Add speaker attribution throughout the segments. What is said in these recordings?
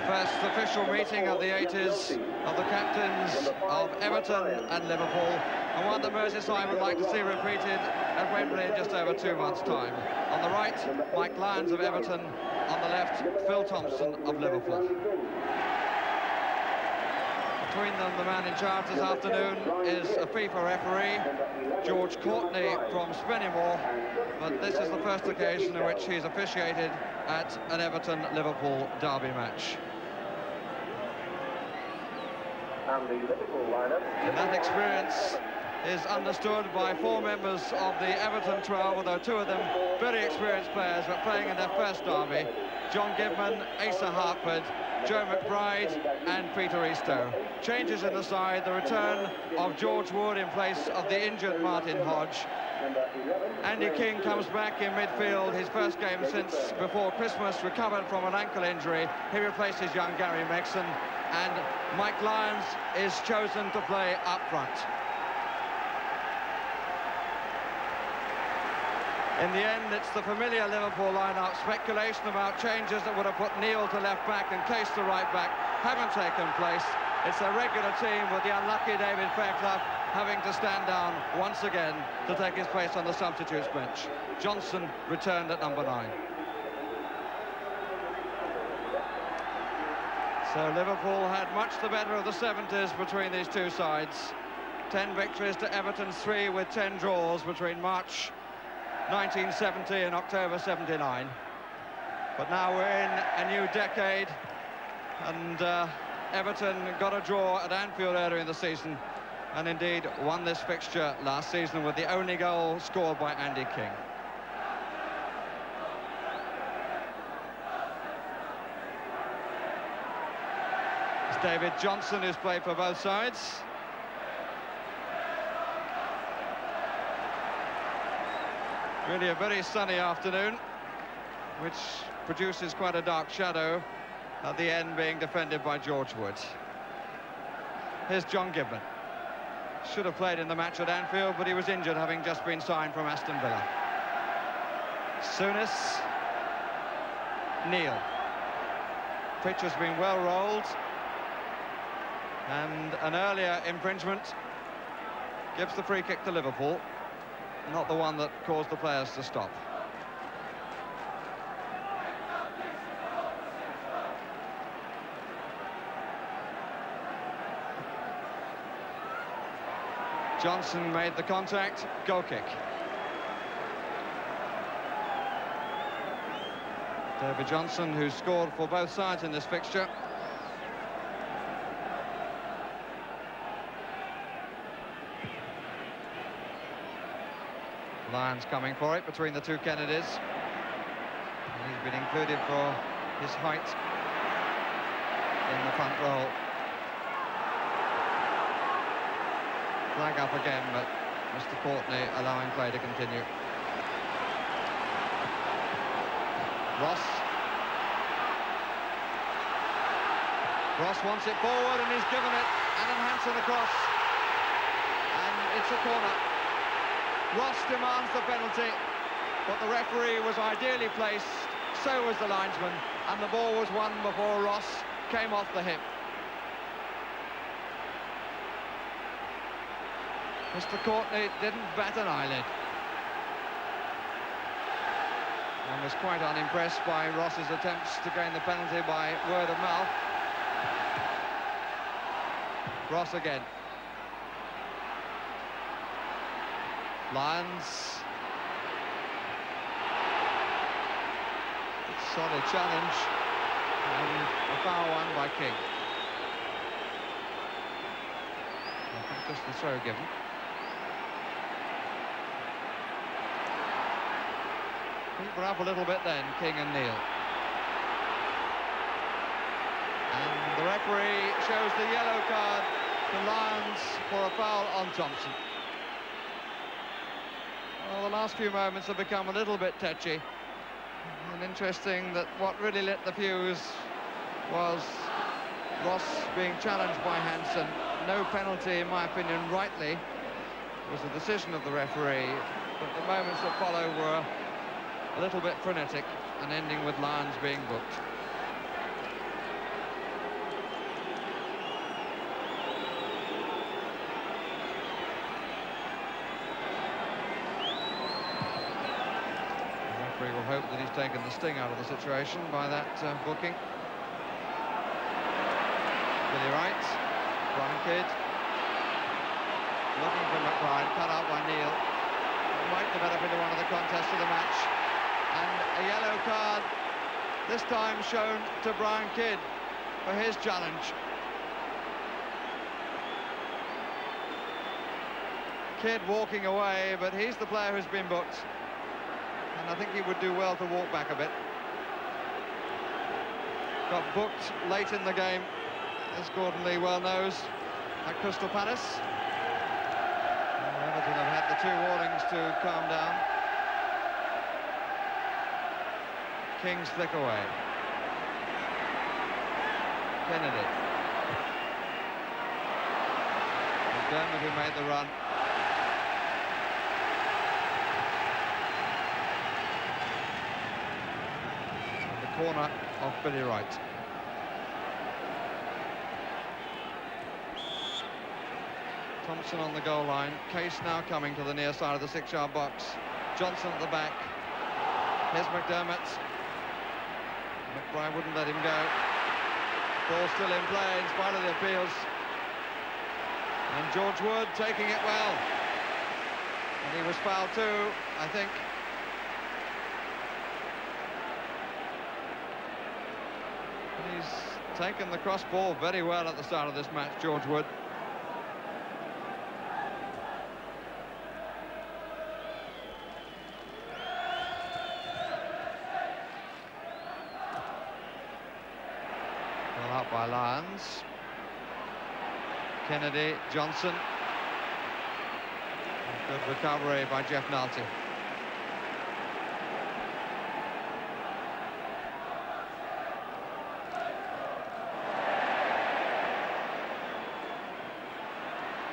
Speaker 1: First official meeting of the 80s of the captains of Everton and Liverpool, and one that Merseyside would like to see repeated at Wembley in just over 2 months' time. On the right, Mike Lyons of Everton. On the left, Phil Thompson of Liverpool. Between them, the man in charge this afternoon is a FIFA referee, George Courtney from Spennymoor, but this is the first occasion in which he's officiated at an Everton-Liverpool derby match. And that experience is understood by 4 members of the Everton 12, although 2 of them very experienced players, but playing in their first derby. John Gibman, Asa Hartford, Joe McBride and Peter Eastoe. Changes in the side, the return of George Wood in place of the injured Martin Hodge. Andy King comes back in midfield, his first game since before Christmas, recovered from an ankle injury. He replaces young Gary Megson, and Mike Lyons is chosen to play up front. In the end, it's the familiar Liverpool line-up. Speculation about changes that would have put Neil to left back and Case to right back haven't taken place. It's a regular team with the unlucky David Fairclough having to stand down once again to take his place on the substitutes bench. Johnson returned at number 9. So Liverpool had much the better of the 70s between these 2 sides. 10 victories to Everton's 3, with 10 draws between March 1970 and October 79. But now we're in a new decade, and Everton got a draw at Anfield earlier in the season, and indeed won this fixture last season with the only goal scored by Andy King. It's David Johnson who's played for both sides. Really a very sunny afternoon, which produces quite a dark shadow at the end, being defended by George Wood. Here's John Gibman. Should have played in the match at Anfield, but he was injured, having just been signed from Aston Villa. Souness, Neil. Pitch has been well rolled, and an earlier infringement gives the free kick to Liverpool. Not the one that caused the players to stop. Johnson made the contact, goal kick. David Johnson, who scored for both sides in this fixture. Lyons coming for it between the 2 Kennedys. And he's been included for his height in the front row. Flag up again, but Mr. Courtney allowing play to continue. Ross wants it forward, and he's given it. Alan Hansen across, and it's a corner. Ross demands the penalty, but the referee was ideally placed, so was the linesman, and the ball was won before Ross came off the hip. Mr. Courtney didn't bat an eyelid, and was quite unimpressed by Ross's attempts to gain the penalty by word of mouth. Ross again. Lyons. Solid challenge, and a foul won by King. I think just the throw given. People up a little bit then, King and Neil. And the referee shows the yellow card to Lyons for a foul on Thompson. Well, the last few moments have become a little bit touchy. And interesting that what really lit the fuse was Ross being challenged by Hansen. No penalty, in my opinion, rightly, was the decision of the referee. But the moments that follow were a little bit frenetic and ending with Lyons being booked. The referee will hope that he's taken the sting out of the situation by that booking. Billy Wright, Brian Kidd, looking for McBride, cut out by Neil. It might develop into one of the contests of the match. And a yellow card, this time shown to Brian Kidd for his challenge. Kidd walking away, but he's the player who's been booked. And I think he would do well to walk back a bit. Got booked late in the game, as Gordon Lee well knows, at Crystal Palace. Everton have had the 2 warnings to calm down. King's flick away. Kennedy. McDermott who made the run. And the corner of Billy Wright. Thompson on the goal line. Case now coming to the near side of the 6-yard box. Johnson at the back. Here's McDermott. McBride wouldn't let him go. Ball still in play in spite of the appeals. And George Wood taking it well. And he was fouled too, I think. And he's taken the cross ball very well at the start of this match, George Wood. Out by Lyons. Kennedy, Johnson. Good recovery by Geoff Nulty.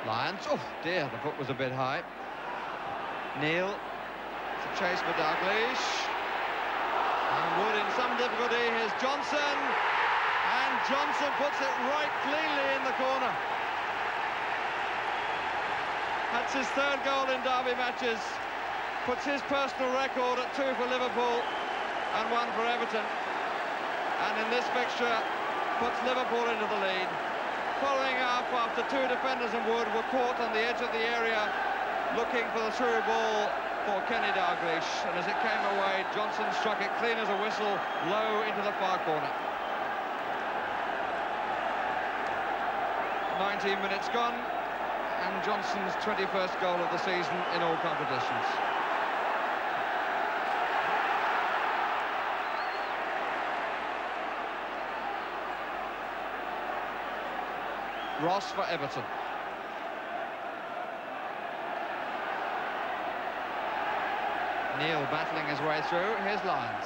Speaker 1: Lyons, oh dear, the foot was a bit high. Neil, it's a chase for Dalglish. And Wood in some difficulty, here's Johnson. And Johnson puts it right cleanly in the corner. That's his 3rd goal in derby matches. Puts his personal record at 2 for Liverpool and 1 for Everton. And in this fixture, puts Liverpool into the lead. Following up after 2 defenders and Wood were caught on the edge of the area, looking for the through ball for Kenny Dalglish. And as it came away, Johnson struck it clean as a whistle, low into the far corner. 19 minutes gone, and Johnson's 21st goal of the season in all competitions. Ross for Everton. Neil battling his way through. Here's Lyons.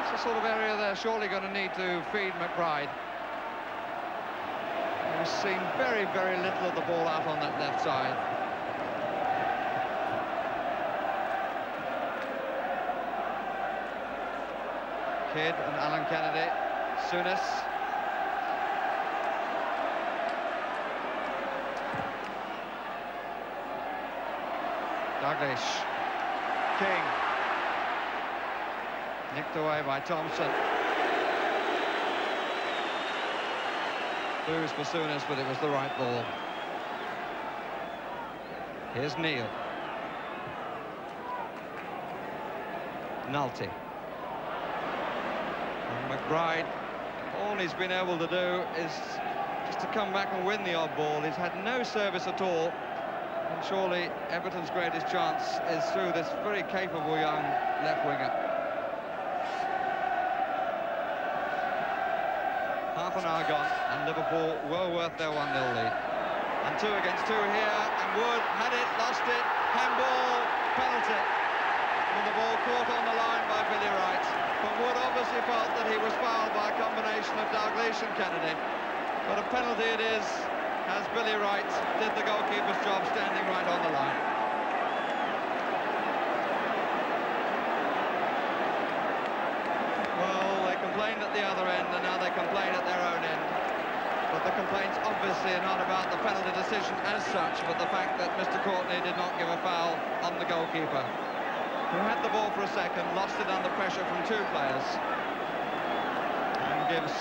Speaker 1: It's the sort of area they're surely going to need to feed McBride. We've seen very, very little of the ball out on that left side. Kidd and Alan Kennedy. Souness. Dalglish. King. Nicked away by Thompson. Booze for Souness, but it was the right ball. Here's Neil. Nulty. And McBride, all he's been able to do is just to come back and win the odd ball. He's had no service at all. And surely Everton's greatest chance is through this very capable young left winger. Half an hour gone, and Liverpool well worth their 1-0 lead. And 2 against 2 here, and Wood had it, lost it, handball, penalty. And the ball caught on the line by Billy Wright. But Wood obviously felt that he was fouled by a combination of Dalglish and Kennedy. But a penalty it is, as Billy Wright did the goalkeeper's job standing right on the line. complained at the other end, and now they complain at their own end. But the complaints obviously are not about the penalty decision as such, but the fact that Mr. Courtney did not give a foul on the goalkeeper, who had the ball for a second, lost it under pressure from two players, and gives,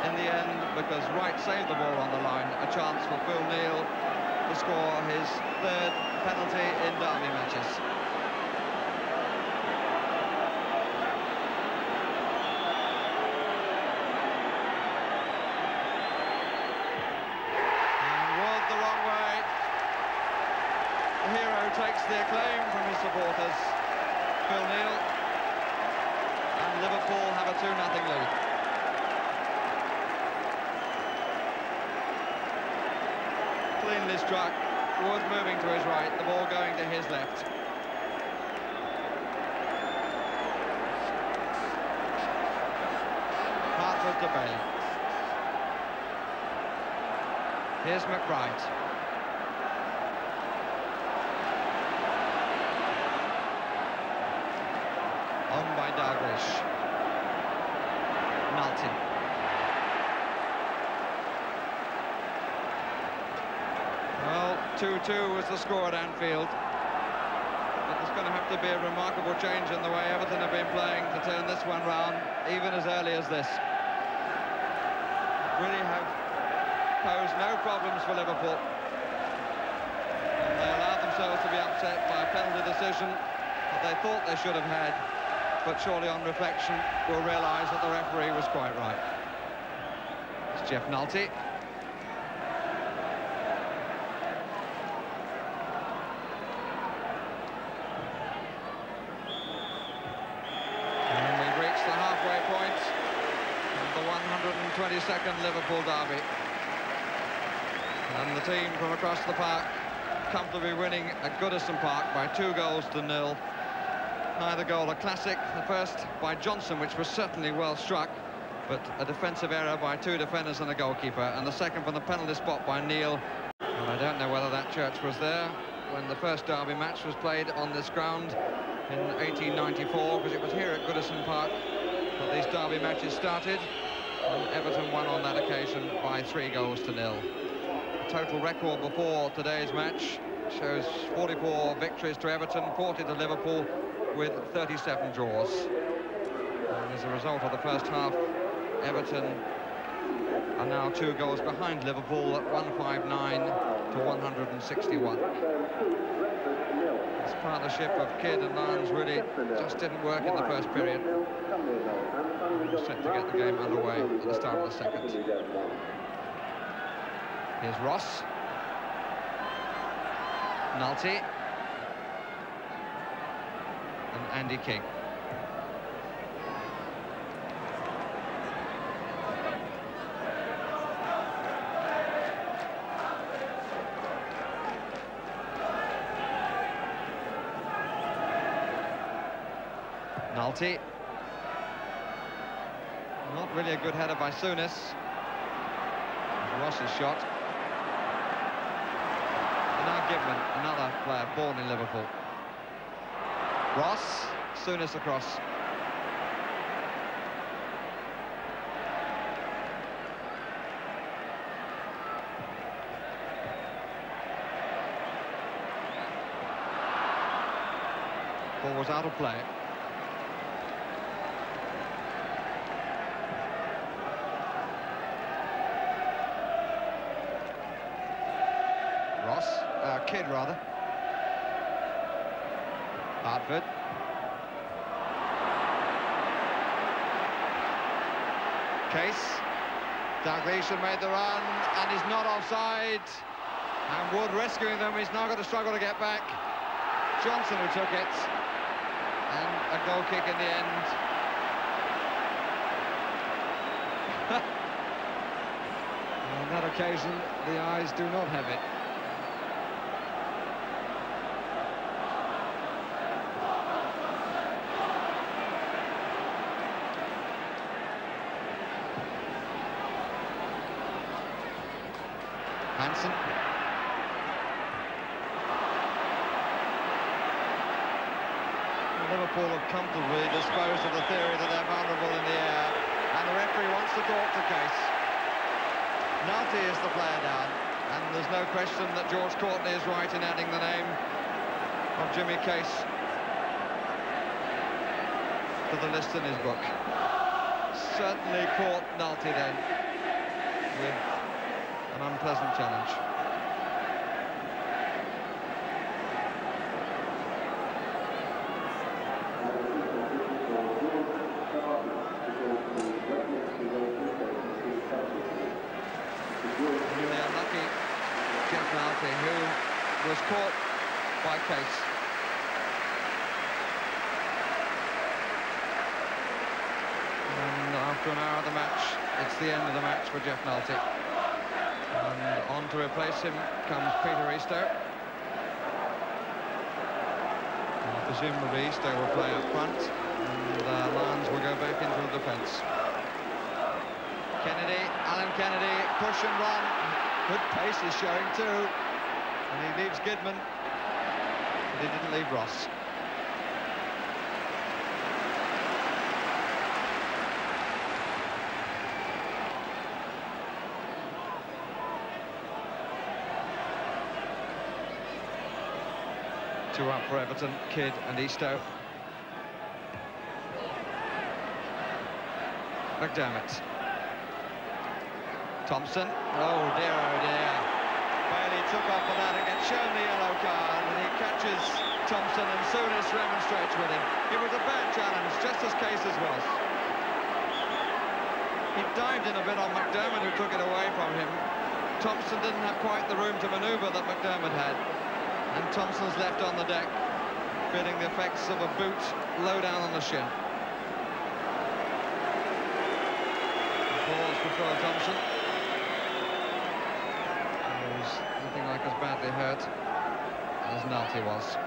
Speaker 1: in the end, because Wright saved the ball on the line, a chance for Phil Neal to score his third penalty in derby matches. Takes the acclaim from his supporters, Phil Neal, and Liverpool have a 2-0 lead. Cleanly struck, Wood moving to his right, the ball going to his left. Hartford to Bailey. Here's McBride. On by Dalglish. Nulty. Well, 2-2 was the score at Anfield. But there's going to have to be a remarkable change in the way Everton have been playing to turn this one round, even as early as this. Really have posed no problems for Liverpool. And they allowed themselves to be upset by a penalty decision that they thought they should have had. But surely on reflection will realise that the referee was quite right. It's Geoff Nulty. And we've reached the halfway point of the 122nd Liverpool derby. And the team from across the park comfortably winning at Goodison Park by 2-0. Neither goal a classic. The first by Johnson, which was certainly well struck, but a defensive error by two defenders and a goalkeeper. And the second from the penalty spot by Neal. And I don't know whether that church was there when the first derby match was played on this ground in 1894, because it was here at Goodison Park that these derby matches started. And Everton won on that occasion by 3-0. The total record before today's match shows 44 victories to Everton, 40 to Liverpool, with 37 draws. And as a result of the first half, Everton are now 2 goals behind Liverpool at 159 to 161. This partnership of Kidd and Lyons really just didn't work in the first period. We're set to get the game underway at the start of the second. Here's Ross. Nulty. And Andy King. Nulty. Not really a good header by Souness. Ross's shot. And now Goodman, another player born in Liverpool. Ross, Souness across. Ball was out of play. Ross, Kidd rather. Hartford. Case. Dalglish made the run and he's not offside. And Wood rescuing them. He's now got to struggle to get back. Johnson who took it. And a goal kick in the end. On that occasion, the eyes do not have it. Hansen. Liverpool have comfortably disposed of the theory that they're vulnerable in the air. And the referee wants to talk to Case. Nulty is the player down, and there's no question that George Courtney is right in adding the name of Jimmy Case to the list in his book. Certainly caught Nulty then with an unpleasant challenge. Really unlucky Geoff Nulty, who was caught by Case. And after an hour of the match, it's the end of the match for Geoff Nulty. And on to replace him comes Peter Eastoe. Presumably Eastoe will play up front, and Lyons will go back into the defence. Kennedy, Alan Kennedy, push and run. Good pace he's showing too. And he leaves Gidman, but he didn't leave Ross. Two up for Everton, Kidd and Eastoe. McDermott. Thompson. Oh dear, oh dear. Bailey took off for that and gets shown the yellow card, and he catches Thompson, and Souness remonstrates with him. It was a bad challenge, just as Case's was. He dived in a bit on McDermott, who took it away from him. Thompson didn't have quite the room to manoeuvre that McDermott had. And Thompson's left on the deck, feeling the effects of a boot low down on the shin. Pause for Phil Thompson. He was nothing like as badly hurt as Nulty was.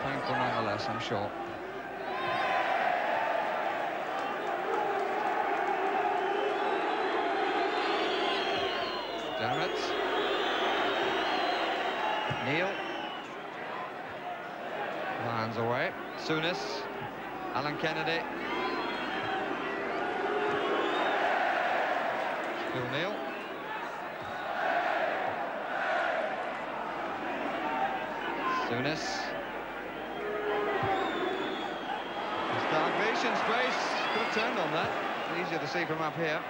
Speaker 1: Painful nonetheless, I'm sure. Dermot. Neil. Lyons away. Souness. Alan Kennedy. Still Neil. Souness. Starvation space. Could have turned on that. Easier to see from up here.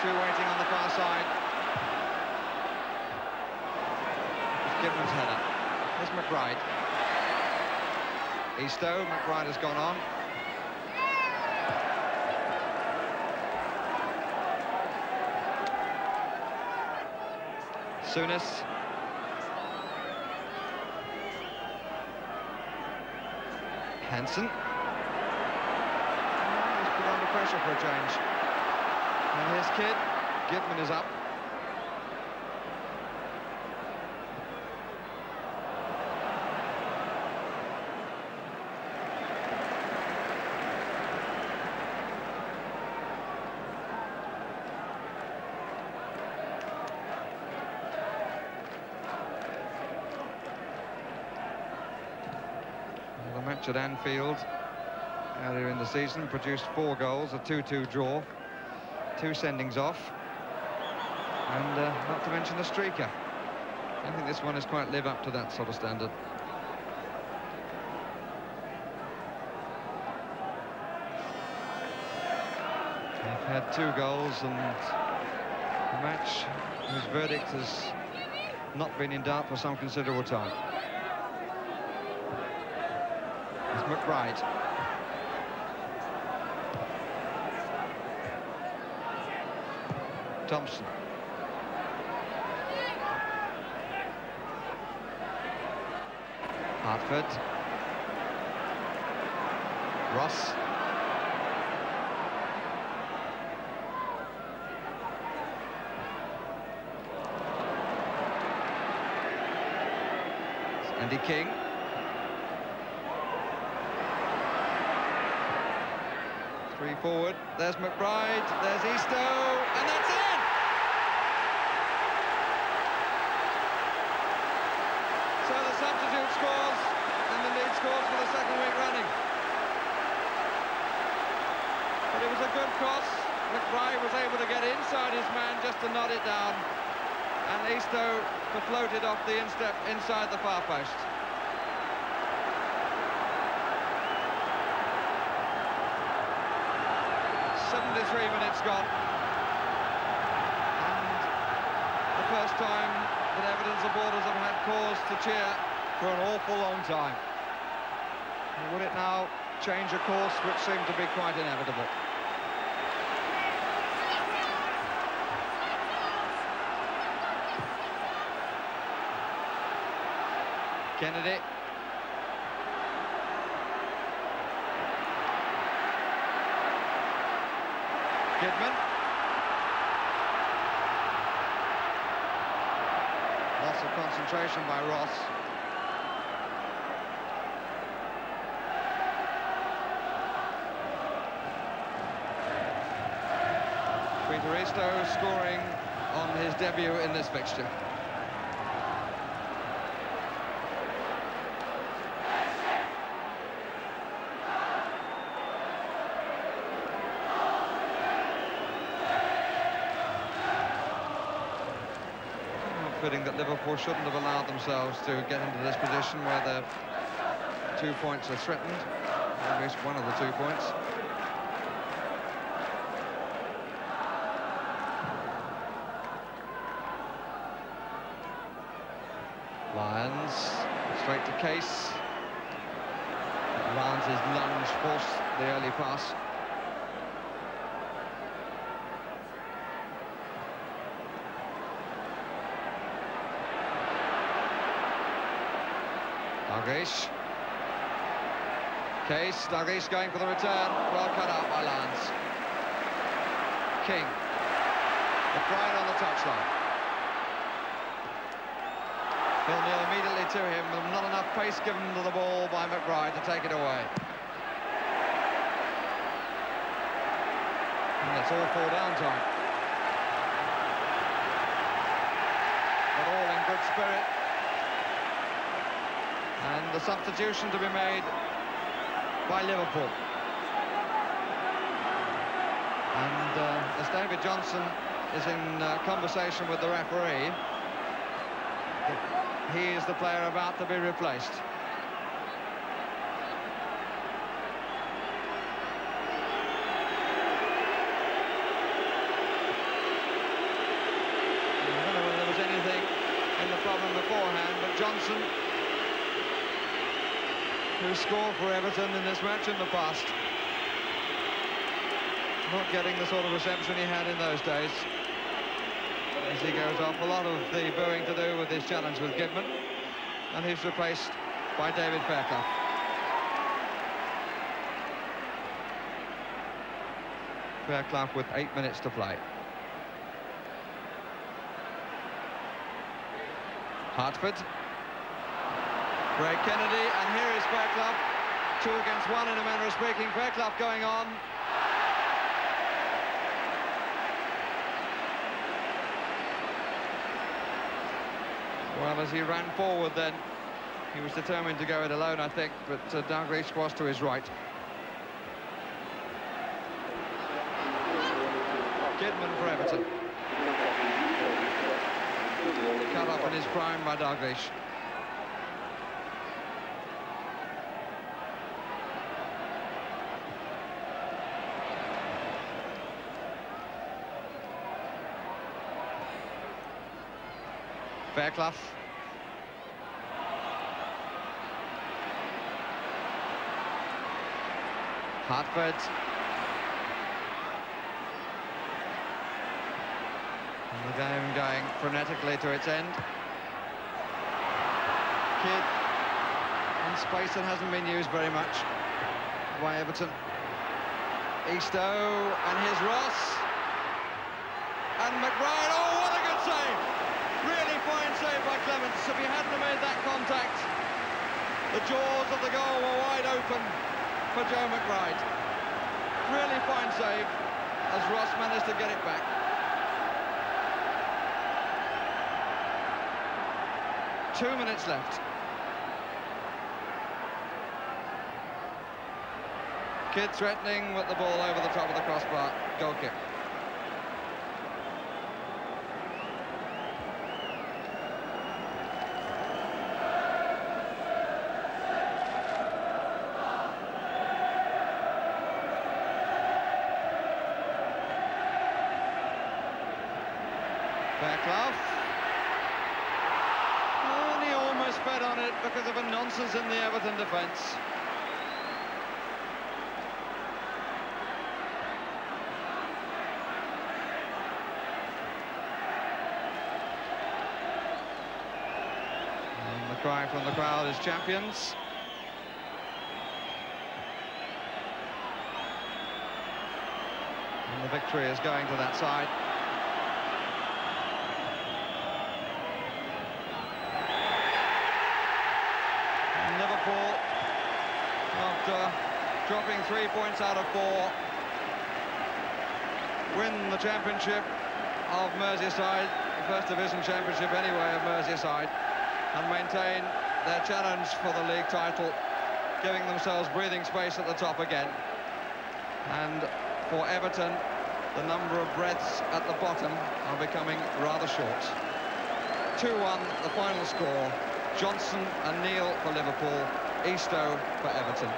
Speaker 1: Two waiting on the far side. Gibbons' header. There's McBride. Eastoe, McBride has gone on. Souness. Hansen. He's put under pressure for a change. And here's Kidd. Gidman is up. Match at Anfield earlier in the season produced 4 goals, a 2-2 draw, 2 sendings off, and not to mention a streaker. I think this one is quite live up to that sort of standard. They've had 2 goals, and a match whose verdict has not been in doubt for some considerable time. McBride. Thompson. Hartford. Ross. Andy King. Three forward, there's McBride, there's Eastoe, and that's it! So the substitute scores, and the lead course, for the second week running. But it was a good cross. McBride was able to get inside his man just to nod it down. And Eastoe to float it off the instep inside the far post. Minutes gone, and the first time that Everton supporters have had cause to cheer for an awful long time. Would it now change a course which seemed to be quite inevitable? Kennedy. Kidman. Loss of concentration by Ross. Peter Eastoe scoring on his debut in this fixture. That Liverpool shouldn't have allowed themselves to get into this position where their 2 points are threatened, or at least one of the 2 points. Lyons straight to Case. Lyons' lunge forced the early pass. Dalglish. Case, Dalglish going for the return. Well cut out by Lyons. King. McBride on the touchline. He'll kneel immediately to him, and not enough pace given to the ball by McBride to take it away. And it's all 4 down time. But all in good spirit. And the substitution to be made by Liverpool. And as David Johnson is in conversation with the referee, he is the player about to be replaced. I don't know whether there was anything in the problem beforehand, but Johnson, who scored for Everton in this match in the past, not getting the sort of reception he had in those days, as he goes off. A lot of the booing to do with his challenge with Gibman, and he's replaced by David Fairclough. Fairclough with 8 minutes to play. Hartford. Ray Kennedy, and here is Fairclough. 2 against 1 in a manner of speaking. Fairclough going on. Well, as he ran forward then, he was determined to go it alone, I think, but Dalglish was to his right. Kidman for Everton. Cut off in his prime by Dalglish. Fairclough. Hartford. And the game going frenetically to its end. Kidd in space that hasn't been used very much by Everton. Eastoe, and here's Ross. And McBride, oh, what a good save! Really fine save by Clements. If he hadn't have made that contact, the jaws of the goal were wide open for Joe McBride. Really fine save as Ross managed to get it back. Two minutes left. Kid threatening with the ball over the top of the crossbar. Goal kick. Fairclough. And he almost fed on it because of a nonsense in the Everton defence. And the cry from the crowd is champions. And the victory is going to that side. Liverpool, after dropping 3 points out of 4, win the championship of Merseyside, the First Division championship anyway of Merseyside, and maintain their challenge for the league title, giving themselves breathing space at the top again. And for Everton, the number of breaths at the bottom are becoming rather short. 2-1 the final score. Johnson and Neal for Liverpool, Eastoe for Everton.